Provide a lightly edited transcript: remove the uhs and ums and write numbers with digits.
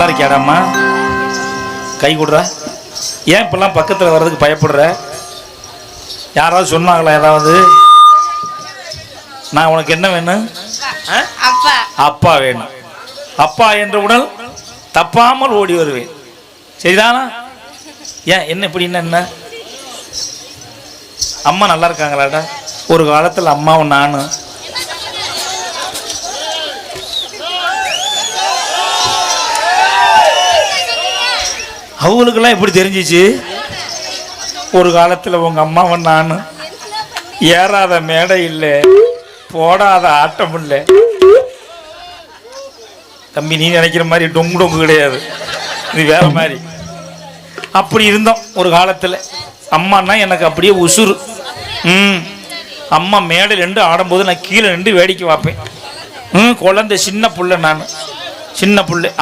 நல்லா இருக்கியாடாம்மா? கை கொடுறா. ஏன் இப்பெல்லாம் பக்கத்தில் வர்றதுக்கு பயப்படுற? யாராவது சொன்னாங்களா ஏதாவது? நான் உனக்கு என்ன வேணும்? அப்பா வேணும். அப்பா என்றவுடன் தப்பாமல் ஓடி வருவேன். சரிதானா? ஏன் என்ன இப்படின்னா என்ன? அம்மா நல்லா இருக்காங்களாடா? ஒரு காலத்தில் அம்மாவும் நானும் அவங்களுக்கெல்லாம் எப்படி தெரிஞ்சிச்சு? ஒரு காலத்தில் உங்க அம்மாவும் நானும் ஏறாத மேடை இல்லை, போடாத ஆட்டம் இல்லை. தம்பி நீ நினைக்கிற மாதிரி டொங்கு டொங்கு கிடையாது, இது வேற மாதிரி. அப்படி இருந்தோம் ஒரு காலத்தில். அம்மானா எனக்கு அப்படியே உசுறு. அம்மா மேடையில் நின்று ஆடும்போது நான் கீழே நின்று வேடிக்கை பார்ப்பேன். குழந்தை சின்ன புள்ள, நான் சின்ன புள்ள.